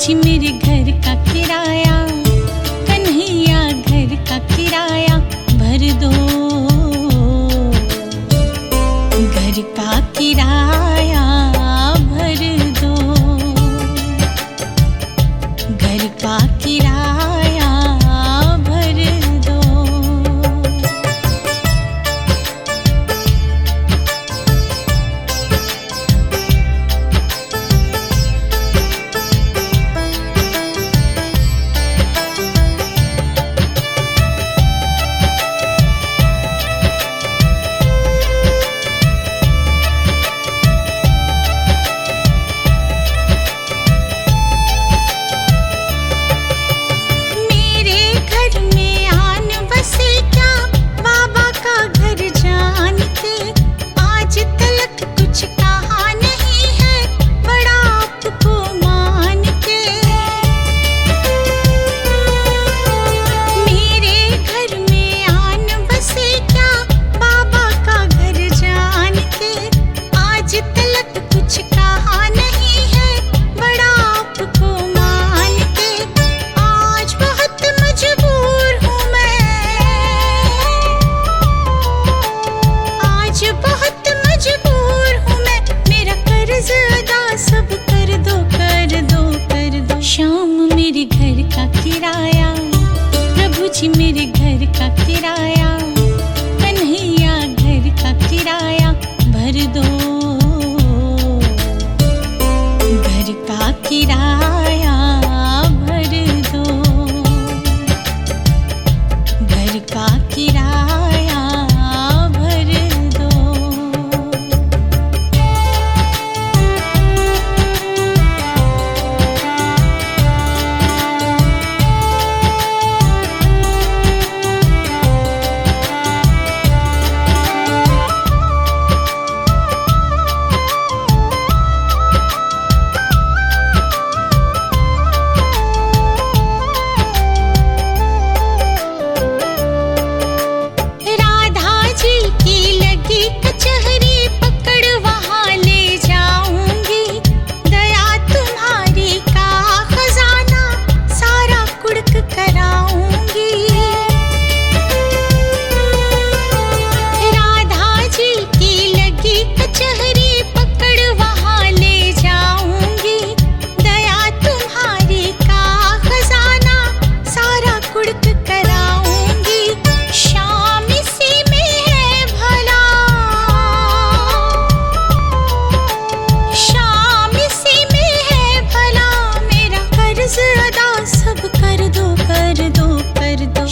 जी मेरे घर का किराया, कन्हैया घर का किराया भर दो। घर का किराया भर दो, घर का किराया भर दो। प्रभु जी मेरे घर का किराया, कन्हैया घर का किराया भर दो। घर का किराया भर दो, घर का किराया भर दो।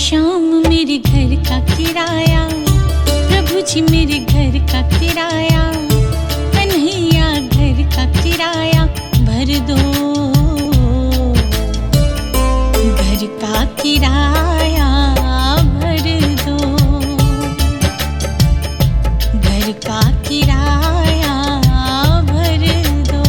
श्याम मेरे घर का किराया, प्रभु जी मेरे घर का किराया, कन्हैया घर का किराया भर दो। घर का किराया भर दो, घर का किराया भर दो।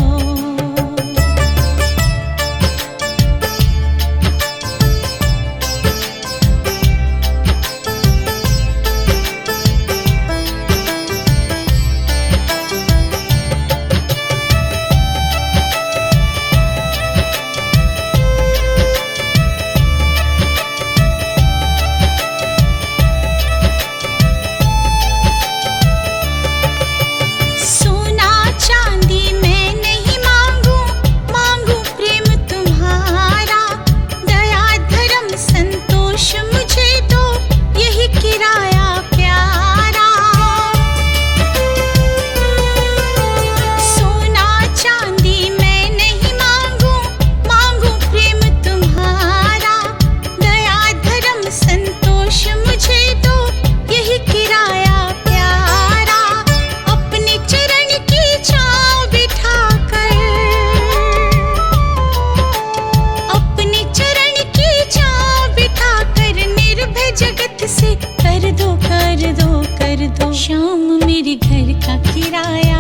श्याम मेरे घर का किराया,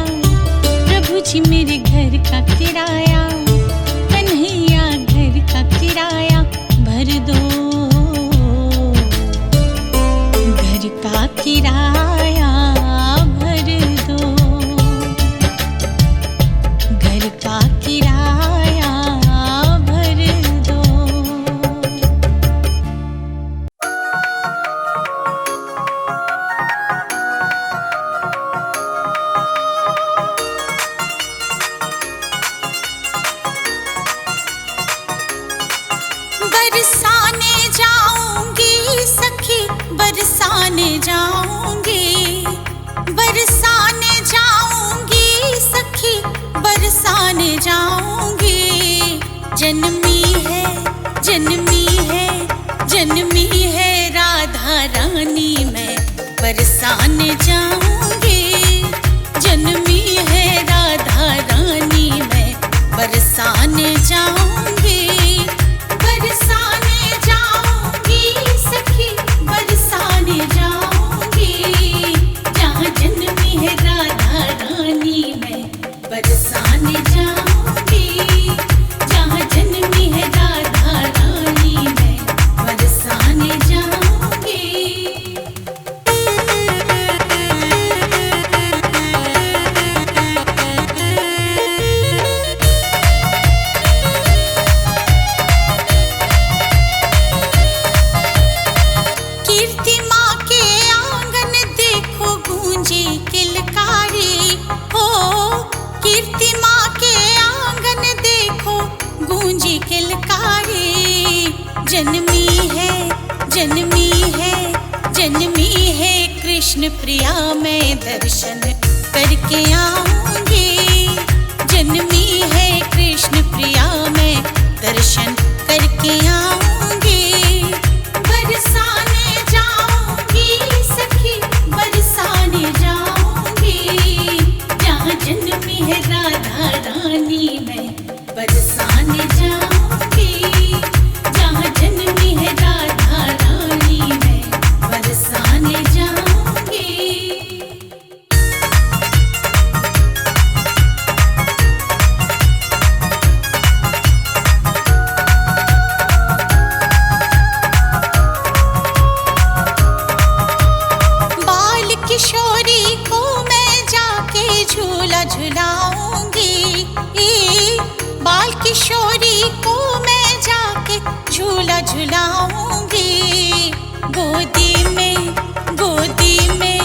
प्रभु जी मेरे घर का किराया, कन्हैया घर का किराया भर दो। घर का किराया भर दो, घर का किराया भर बरसाने जाऊंगी, बरसाने जाऊंगी सखी, बरसाने जाऊंगी। जन्मी है, जन्मी है, जन्मी है राधा रानी, मैं बरसाने जाऊंगी। जन्मी है राधा रानी, मैं बरसाने जाऊंगी। बरसाने जाऊंगी सखी, बरसाने जाऊंगी। जहाँ जन्मी है राधा रानी, मैं बरसाने जाऊंगी। जहाँ जन्मी है राधा रानी, मैं बरसाने जाऊंगी। कीर्ति माँ के आंगन देखो गूंजी किलकारी हो, कीर्ति माँ के आंगन देखो गूंजी किलकारी। जन्मी है, जन्मी है, जन्मी है कृष्ण प्रिया, मैं दर्शन करके आऊंगी। जन्मी है कृष्ण प्रिया, मैं दर्शन करके आऊंगी। बरसाने जाऊंगी सखी, बरसाने जाऊंगी। जहाँ जन्मी है राधा रानी, मैं बरसाने जाऊंगी। जहाँ जन्मी है राधा रानी, मैं बरसाने जाऊंगी। बाल किशोरी को मैं जाके झूला झुलाऊंगी। बाल किशोरी को मैं जाके झूला झुलाऊंगी। गोदी में, गोदी में,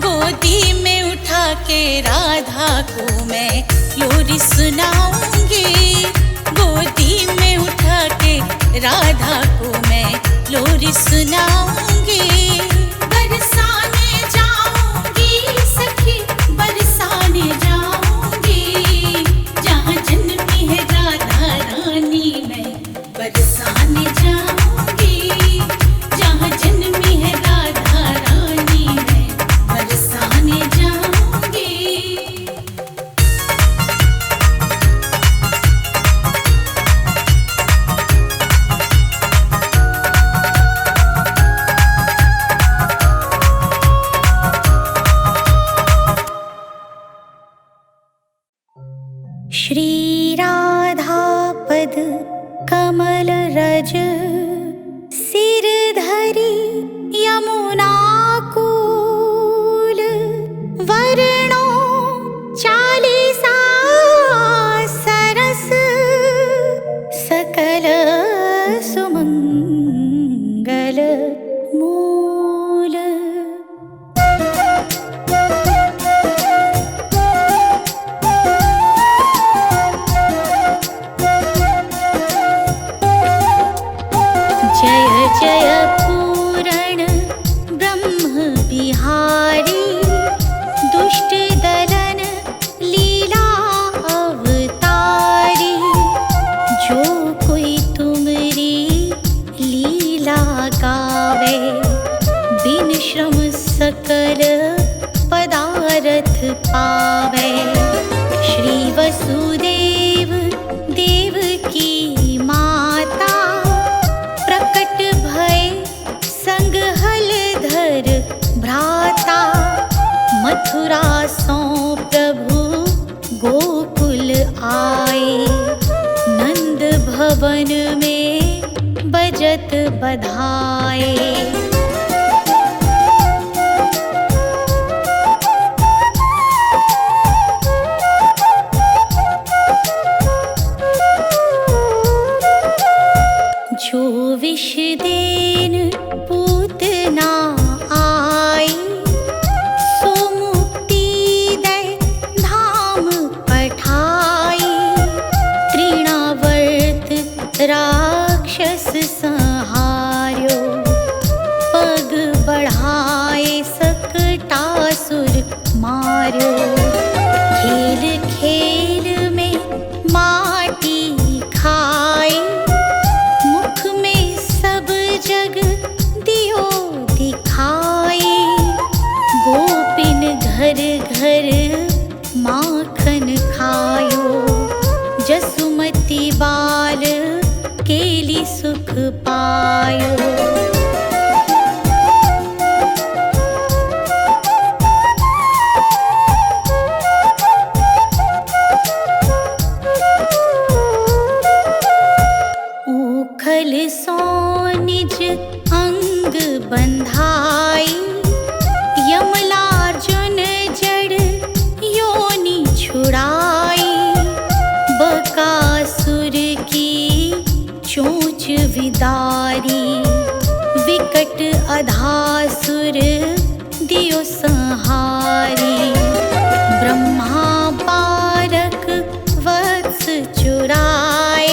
गोदी में उठा के राधा को मैं लोरी सुनाऊंगी। गोदी में उठा के राधा को मैं लोरी सुनाऊंगी। बरसाने जाऊंगी सखी, बरसाने जाऊंगी। जहाँ जन्मी है राधा रानी, मैं बरसाने जाऊंगी। जहाँ जन्मी है राधा रानी, मैं बरसाने जाऊंगी। श्री राधा पद कमल रज, सिर धरी यमुना कूल। वर्णो चालीसा सरस, सकल सुमंगल मूल। जय जय पूरण ब्रह्म बिहारी, दुष्ट दलन लीला अवतारी। जो कोई तुमरी लीला गावे, बिन श्रम सकल पदारथ पावे। श्री वसुदेव देवकी माता, प्रकट भय संग हलधर भ्राता। मथुरा सो प्रभु गोकुल आए, नंद भवन में बजत बधाए। जो विष देन पूतना आई, सो मुक्ति दे धाम पठाई। तृणावर्त राक्षस संहार्यो, पग बढ़ाए चोंच विदारी विकट अधासुर दियो संहारी। ब्रह्मा बारक वत्स चुराए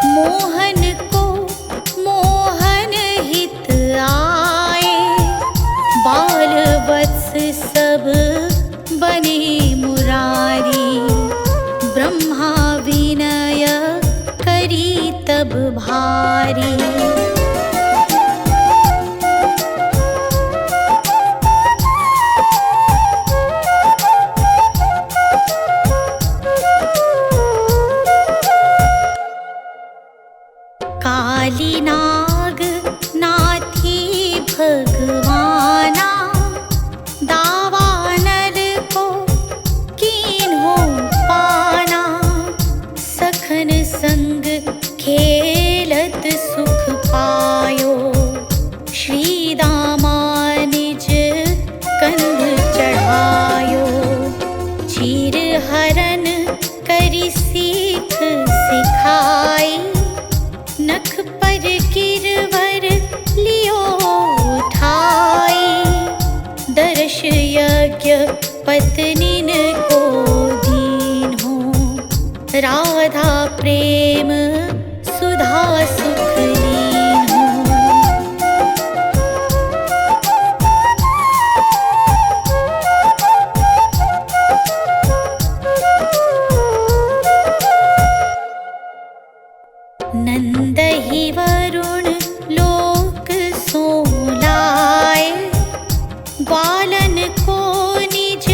मोहन को मोहन हित आए। बाल वत्स सब बने मुरारी ब्रह्मा विनय करी तब भारी। काली नाग नाथी भगवाना दावा नर को कीन्हो पाना। सखन संग खेलत सुख पायो श्री दामा निज कंध चढ़ायो। चीर हरण करी सीख सिखाई नख पर गिरवर लियो उठाई। दर्श यज्ञ पत्नीन को दीन हो राधा प्रेम सुधा सुख लीन हो। नंद ही वरुण लोक सोलाए ग्वालन को निज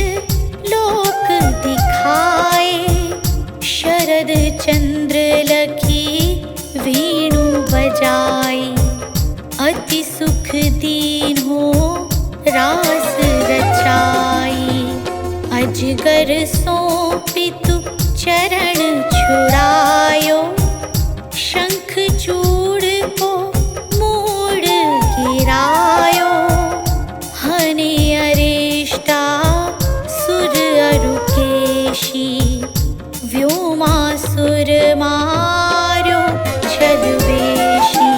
लोक दिखाए। शरद चंद्र लखी वीणु बजाई अति सुख दीन हो रास रचाई। अजगर सौंपितु चरण छुड़ायो शंख चूड़ को मूड़ गिरायो। हने अरिष्टा सुर अरुकेशी व्योमासुर मार्यो छद्मवेशी।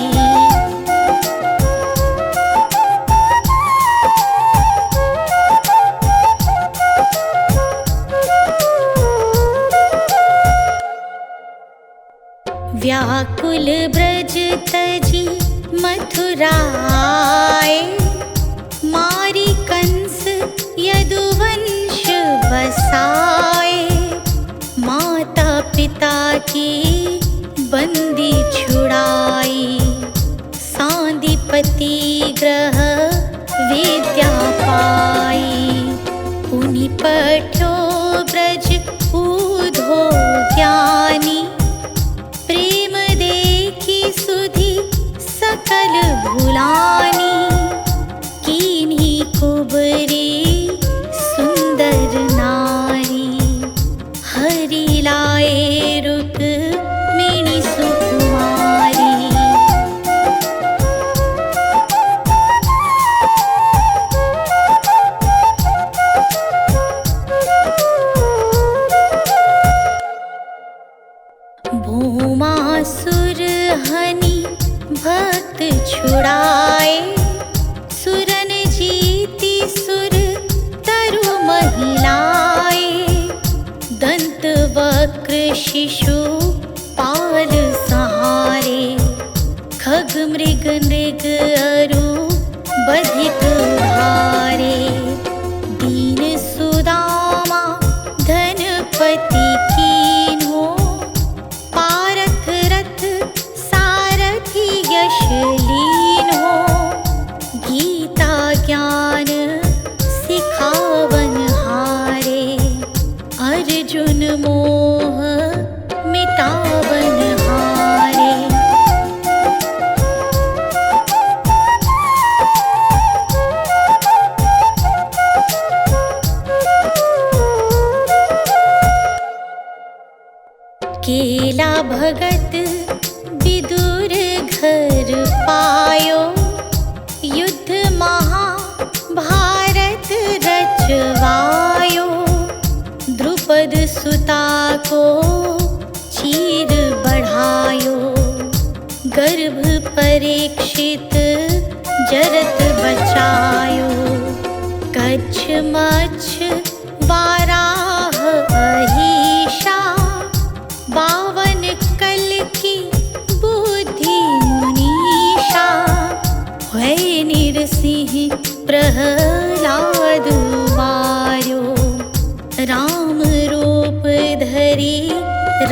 व्याकुल ब्रज तजी मथुरा आए मारी कंस यदुवंश बसाए। माता पिता की बंदी छुड़ाई सांदीपति ग्रह विद्या पाई। पुनि पठो ब्रज ऊधो ज्ञानी प्रेम देखी सुधी सकल भुलानी। कीन्ही कुबरी सुंदर नारी हरि लाए रुक्मिणी सुकुमारी। भूमासुर हनि भक्त छुड़ाए सुरन जीती सुर तरु महिलाए। दंत वक्र शिशु पाल सहारे खग मृग नृग अरु बधिक भारे। दीन सुदामा धनपति कीन हो पारथ रथ सारथी यश लीन हो। गीता ज्ञान सिखावन हारे अर्जुन मोह मिटावन हारे। केला भगत विदुर घर पायो युद्ध महाभारत रचवायो। द्रुपद सुता को चीर बढ़ायो गर्भ परीक्षित जरत बचायो, कच्छ मच्छ वाराह अहिषा, 52 कल की बुद्धि मुनीषा, है निरसिंह प्रहलाद मार्यो, राम रूप धरी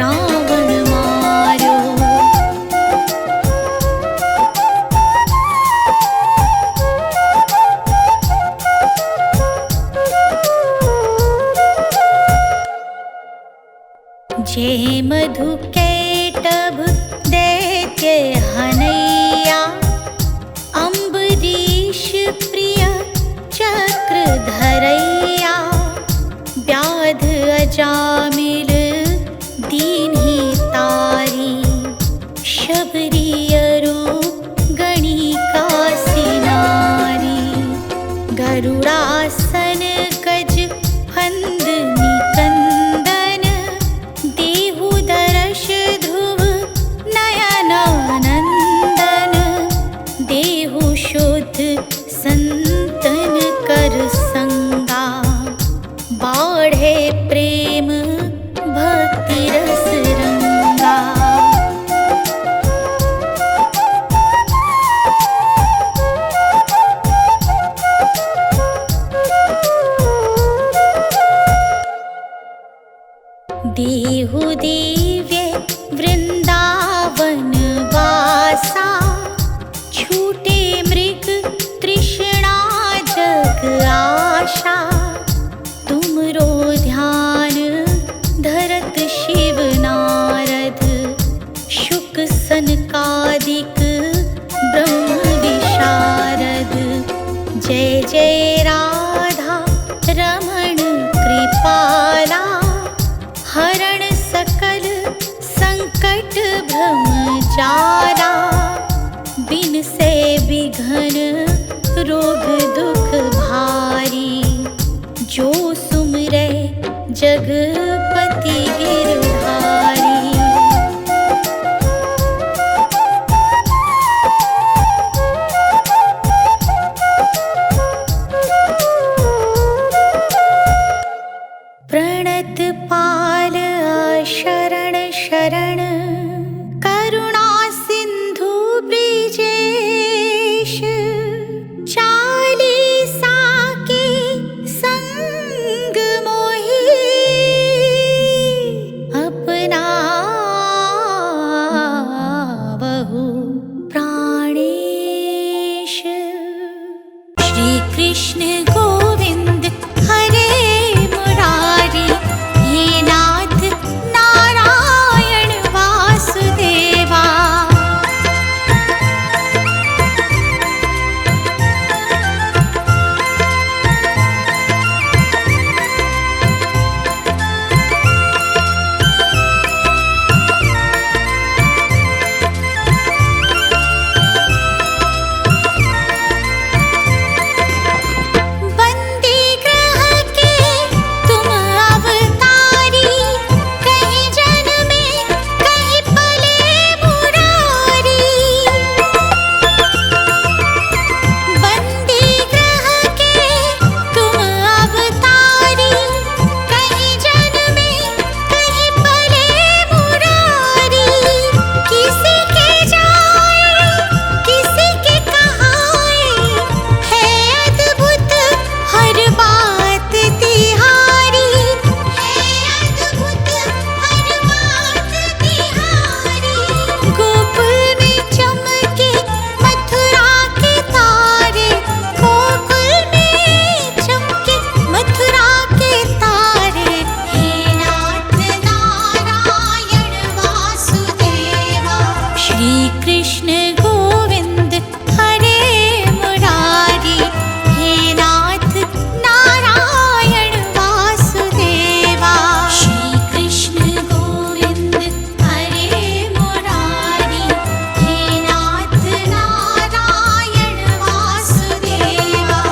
रावण मार्यो। जे मधु कैटभ दैत्य हनैया, अम्बरीश प्रिय चक्र धरैया, व्याध अजामिल दीन्हि तारी, शबरी अरु गणिका सिनारी, गरुड़ासन गज फंद निकंदन, देहु दरश ध्रुव नयनानंदन, देहु शुद्ध संतन कर संगा, बाढ़े प्रेम भक्ति रस रंगा। देहु दिव्य वृंदावन वासा, छूटे मृग तृष्णा जग आशा, तुमरो ध्यान धरत शिव नारद, शुक सनकादिक ब्रह्म विशारद, जय जय राधा रमण कृपाला, हरण सकल संकट भ्रम जाला, बिन से विघन रोग दुख भारी, जो सुमरे जगपति गिरधारी। प्रणत पाल शरण शरण, करुणा सिंधु ब्रिजेश, चालीसा के संग मोहि, अपना बहु प्राणेश। श्री कृष्ण गोविंद हरे मुरारी, हे नाथ नारायण वासुदेवा। बंदी ग्रह के तुम अवतारी, कहीं जन्मे कहीं पले मुरारी। बंदी ग्रह के तुम अवतारी, कहीं जन्मे कहीं पले मुरारी। किसी के जाए किसी के कहाए, है अद्भुत हर बात तिहारी, है अद्भुत हर बात तिहारी। गोकुल में चमके मथुरा के तारे, गोकुल में चमके मथुरा के तारे, हे नाथ नारायण वासुदेवा। श्री कृष्ण गोविंद हरे मुरारी, हे नाथ नारायण वासुदेवा। श्री कृष्ण गोविंद हरे मुरारी, हे नाथ नारायण वासुदेवा।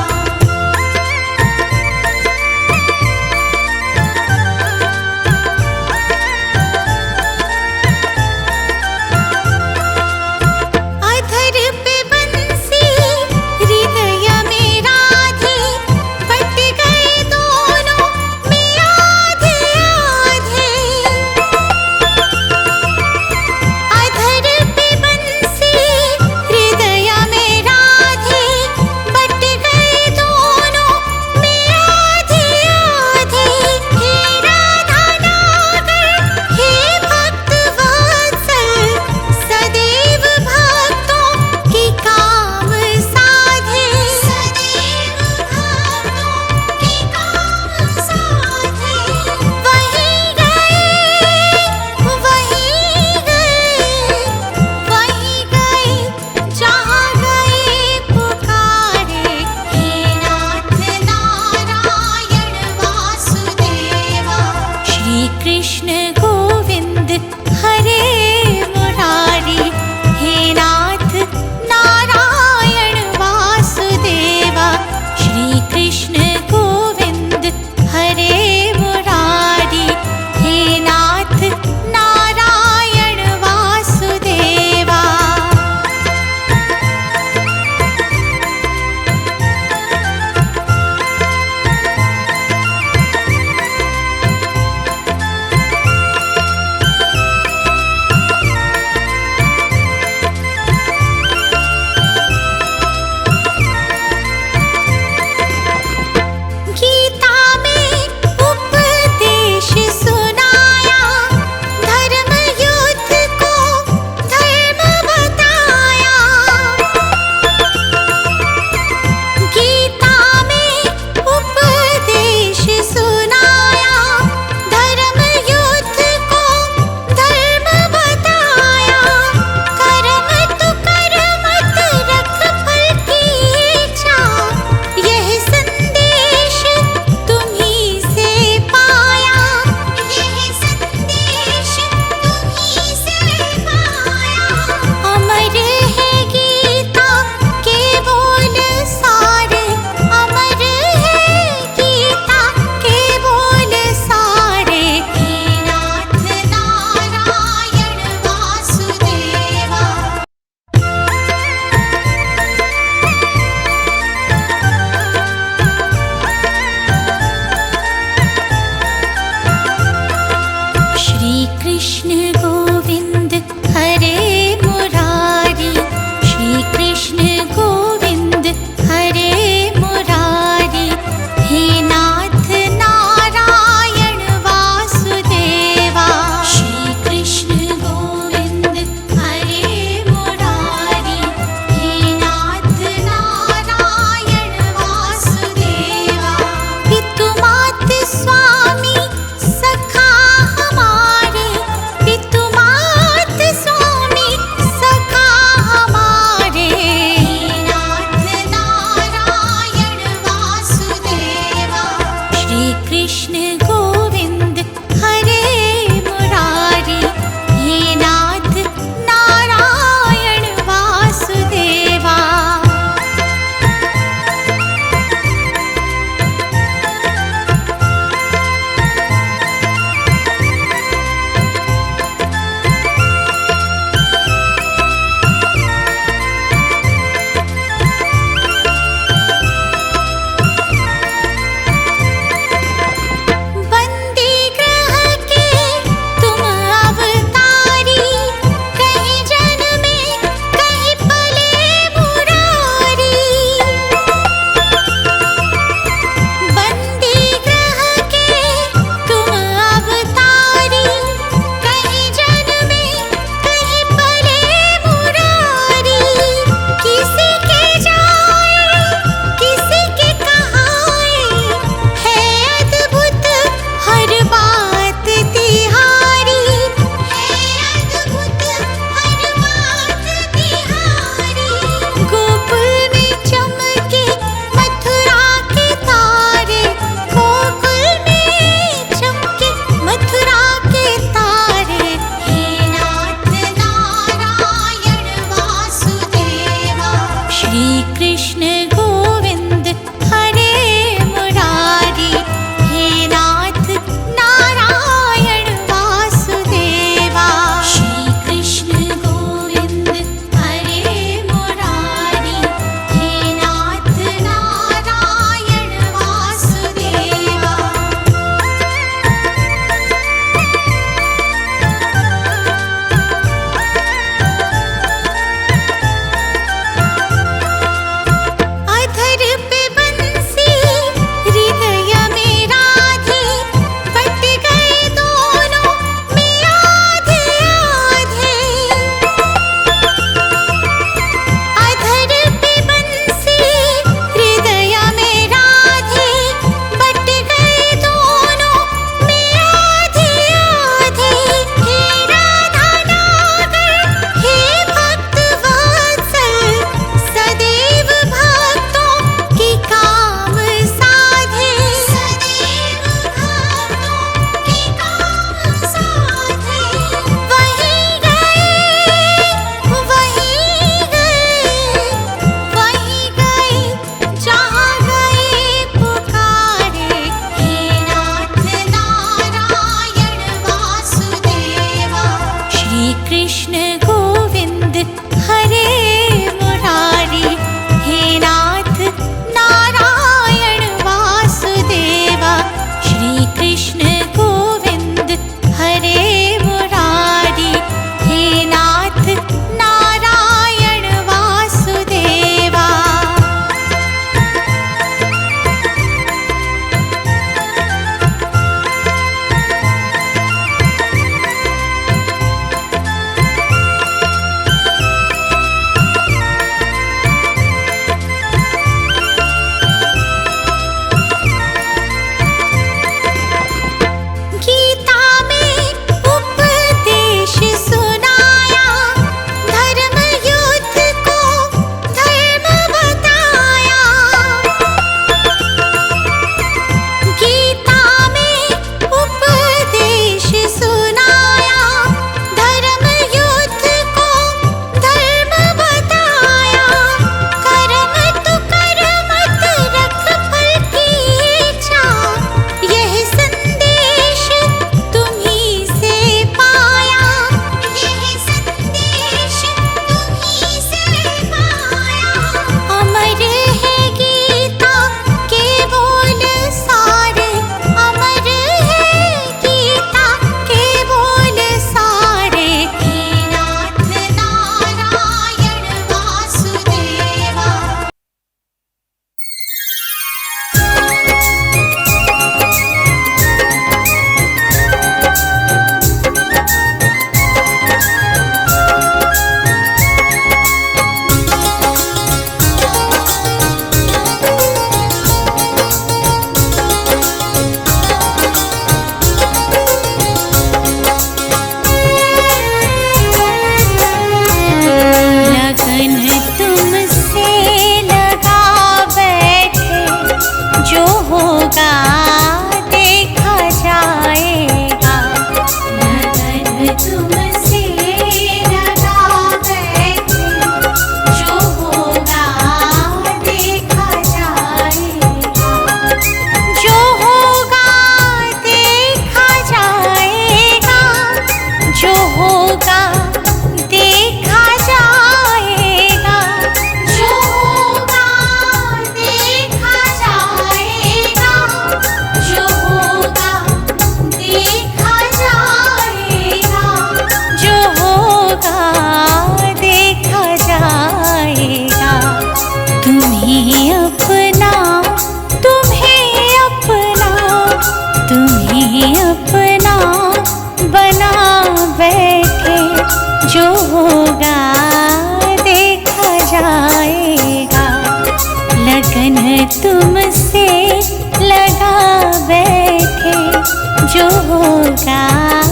होगा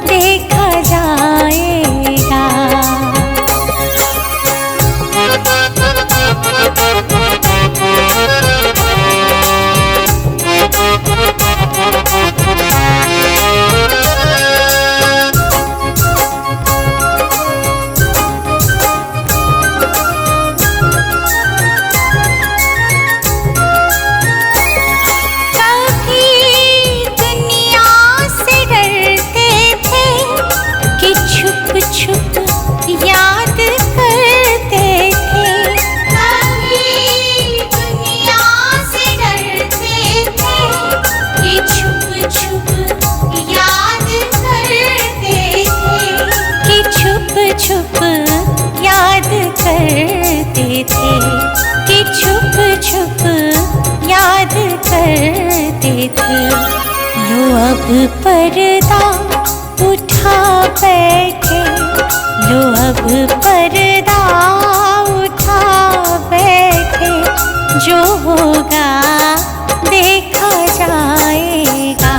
देखा जाएगा। छुप याद करते थे कि छुप छुप याद करते थे। लो अब पर्दा उठा बैठे, लो अब पर्दा उठा बैठे, जो होगा देखा जाएगा।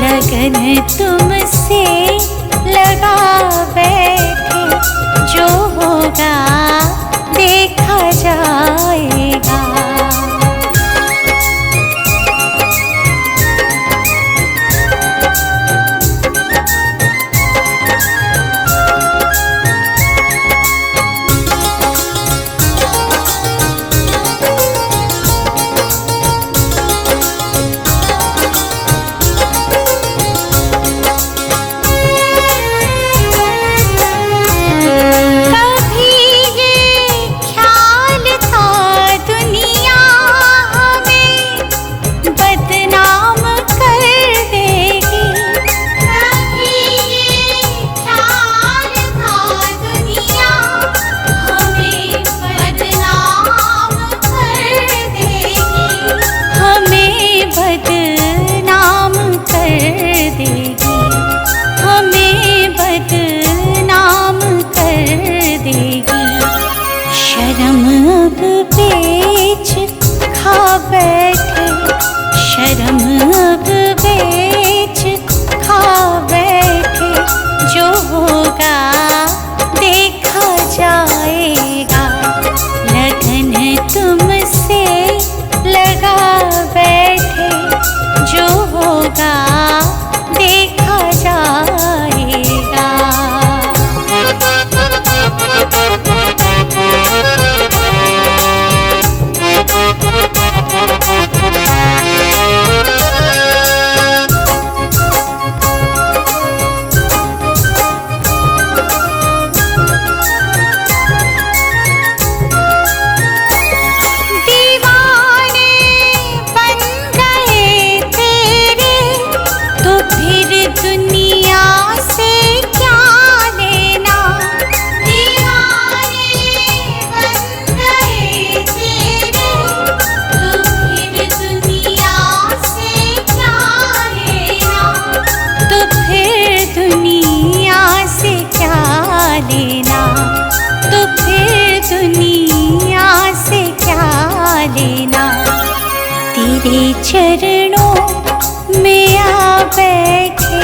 लगन तुमसे लगा बैठे, जो होगा देखा जाएगा। शर्म अब बेच खा बैठे, शर्म अब बेच खा बैठे, जो होगा देखा जाएगा। लगन तुमसे लगा बैठे, जो होगा देखा जाएगा। लेना तो फिर दुनिया से क्या लेना। तेरे चरणों में आ बैठे,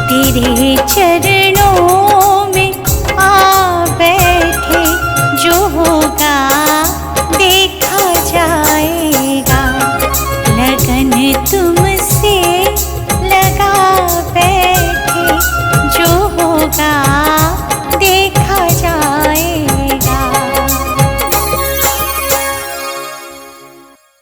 तेरे चरणों